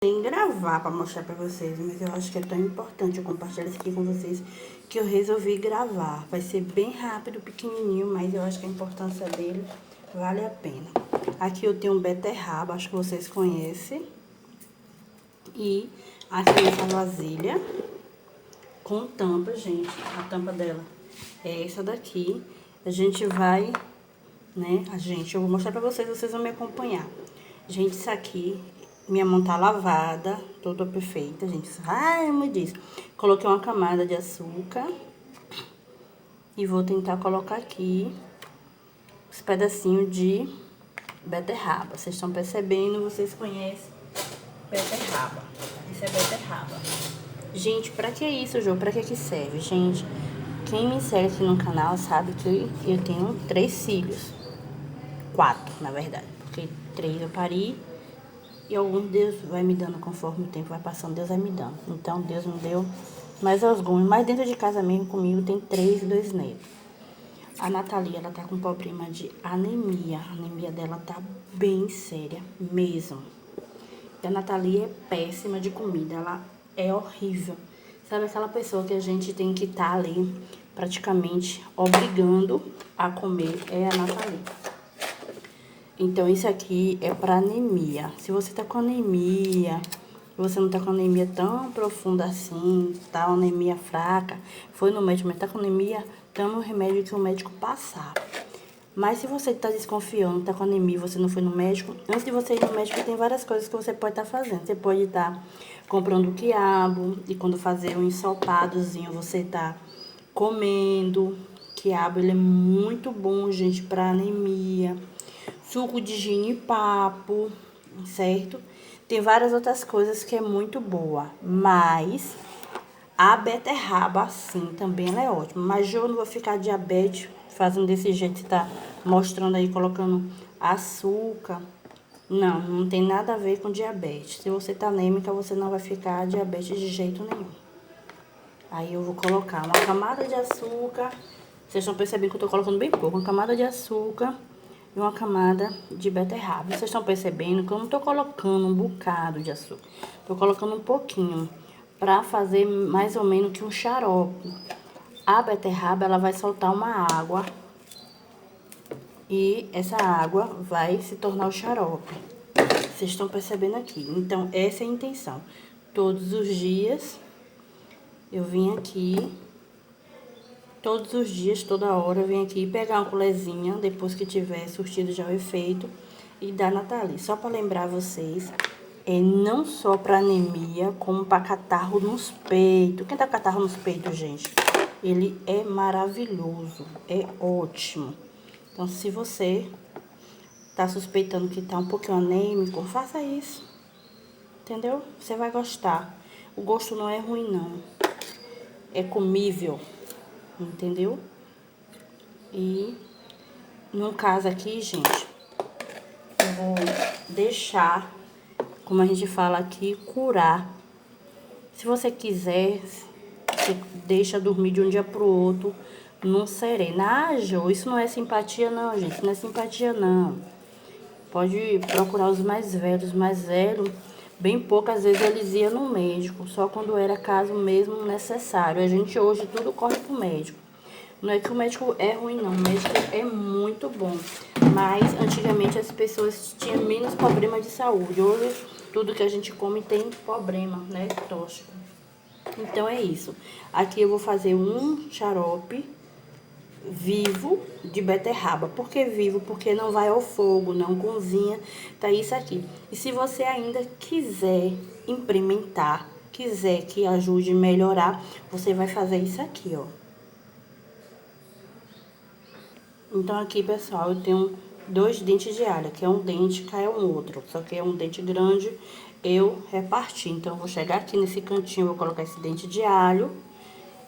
Nem gravar pra mostrar pra vocês, mas eu acho que é tão importante eu compartilhar isso aqui com vocês que eu resolvi gravar. Vai ser bem rápido, pequenininho, mas eu acho que a importância dele vale a pena. Aqui eu tenho um beterraba, acho que vocês conhecem. E aqui essa vasilha com tampa, gente. A tampa dela é essa daqui. A gente vai, né? Eu vou mostrar pra vocês, vocês vão me acompanhar. Gente, isso aqui, minha mão tá lavada, toda perfeita, gente. Ai, me diz. Coloquei uma camada de açúcar. E vou tentar colocar aqui os pedacinhos de beterraba. Vocês estão percebendo, vocês conhecem beterraba. Isso é beterraba. Gente, pra que isso, Jô? Pra que serve, gente? Quem me segue aqui no canal sabe que eu tenho 3 filhos. 4, na verdade. Porque 3 eu pari e alguns Deus vai me dando conforme o tempo vai passando, Deus vai me dando. Então, Deus me deu mais alguns. Mas dentro de casa mesmo, comigo, tem 3 e 2 netos. A Nathalie, ela tá com problema de anemia. A anemia dela tá bem séria mesmo. E a Nathalie é péssima de comida, ela é horrível. Sabe aquela pessoa que a gente tem que estar ali praticamente obrigando a comer? É a Nathalie. Então, isso aqui é pra anemia. Se você tá com anemia, você não tá com anemia tão profunda assim, tá uma anemia fraca, foi no médico, mas tá com anemia, toma o remédio que o médico passar. Mas se você tá desconfiando, tá com anemia, você não foi no médico, antes de você ir no médico, tem várias coisas que você pode estar fazendo. Você pode estar comprando quiabo, e quando fazer um ensopadozinho, você tá comendo. Quiabo, ele é muito bom, gente, pra anemia. Suco de genipapo, certo? Tem várias outras coisas que é muito boa, mas a beterraba, sim, também ela é ótima. Mas eu não vou ficar diabético fazendo desse jeito que tá mostrando aí, colocando açúcar. Não, não tem nada a ver com diabetes. Se você tá anêmica, você não vai ficar diabetes de jeito nenhum. Aí eu vou colocar uma camada de açúcar. Vocês estão percebendo que eu tô colocando bem pouco. Uma camada de açúcar e uma camada de beterraba. Vocês estão percebendo que eu não tô colocando um bocado de açúcar. Tô colocando um pouquinho pra fazer mais ou menos que um xarope. A beterraba, ela vai soltar uma água e essa água vai se tornar o xarope. Vocês estão percebendo aqui. Então, essa é a intenção. Todos os dias eu vim aqui, todos os dias, toda hora, eu venho aqui pegar uma colherzinha, depois que tiver surtido já o efeito, e dar Nathalie. Só para lembrar vocês, é não só para anemia, como para catarro nos peitos. Quem tá com catarro nos peitos, gente? Ele é maravilhoso, é ótimo. Então, se você tá suspeitando que tá um pouquinho anêmico, faça isso, entendeu? Você vai gostar. O gosto não é ruim, não. É comível, entendeu? E, no caso aqui, gente, eu vou deixar, como a gente fala aqui, curar. Se você quiser, você deixa dormir de um dia pro outro, num sereno. Ah, Jô, isso não é simpatia não, gente, não é simpatia não. Pode procurar os mais velhos, bem poucas vezes eles iam no médico, só quando era caso mesmo necessário. A gente hoje tudo corre pro médico. Não é que o médico é ruim não, o médico é muito bom. Mas antigamente as pessoas tinham menos problema de saúde. Hoje tudo que a gente come tem problema, né, tóxico. Então é isso. Aqui eu vou fazer um xarope vivo de beterraba. Por que vivo? Porque não vai ao fogo, não cozinha, tá isso aqui. E se você ainda quiser implementar, quiser que ajude a melhorar, você vai fazer isso aqui, ó. Então aqui, pessoal, eu tenho 2 dentes de alho, que é um dente, cá é um outro, só que é um dente grande, eu reparti. Então eu vou chegar aqui nesse cantinho, vou colocar esse dente de alho.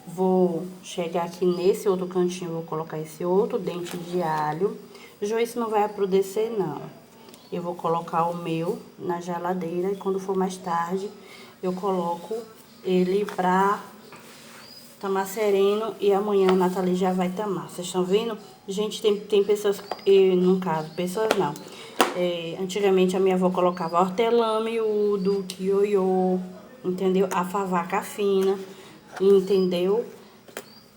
Vou chegar aqui nesse outro cantinho, vou colocar esse outro dente de alho. Jô, isso não vai apodrecer, não. Eu vou colocar o meu na geladeira e quando for mais tarde, eu coloco ele pra tomar sereno e amanhã a Nathalie já vai tomar. Vocês estão vendo? Gente, tem pessoas, no caso, pessoas não. Antigamente a minha avó colocava hortelã miúdo, ioiô, entendeu? A favaca fina, entendeu?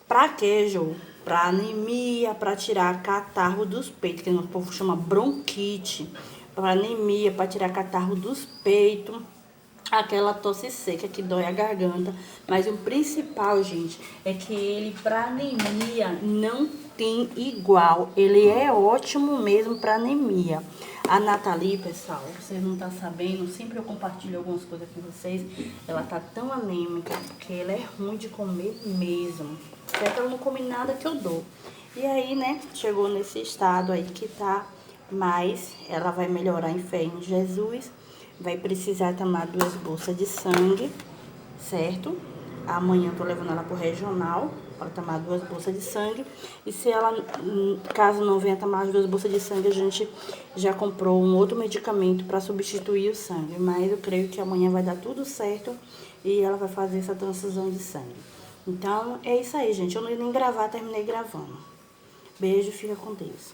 Pra quê, Jô? Pra anemia, pra tirar catarro dos peitos, que o povo chama bronquite. Pra anemia, pra tirar catarro dos peitos. Aquela tosse seca que dói a garganta. Mas o principal, gente, é que ele pra anemia não tem igual. Ele é ótimo mesmo pra anemia. A Nathalie, pessoal, vocês não estão sabendo, sempre eu compartilho algumas coisas com vocês. Ela tá tão anêmica, porque ela é ruim de comer mesmo. Certo? Ela não come nada que eu dou. E aí, né, chegou nesse estado aí que tá, mas ela vai melhorar em fé em Jesus. Vai precisar tomar 2 bolsas de sangue, certo? Amanhã eu tô levando ela pro regional para tomar 2 bolsas de sangue. E se ela, caso não venha tomar as 2 bolsas de sangue, a gente já comprou um outro medicamento para substituir o sangue. Mas eu creio que amanhã vai dar tudo certo e ela vai fazer essa transfusão de sangue. Então, é isso aí, gente. Eu não ia nem gravar, terminei gravando. Beijo, fica com Deus.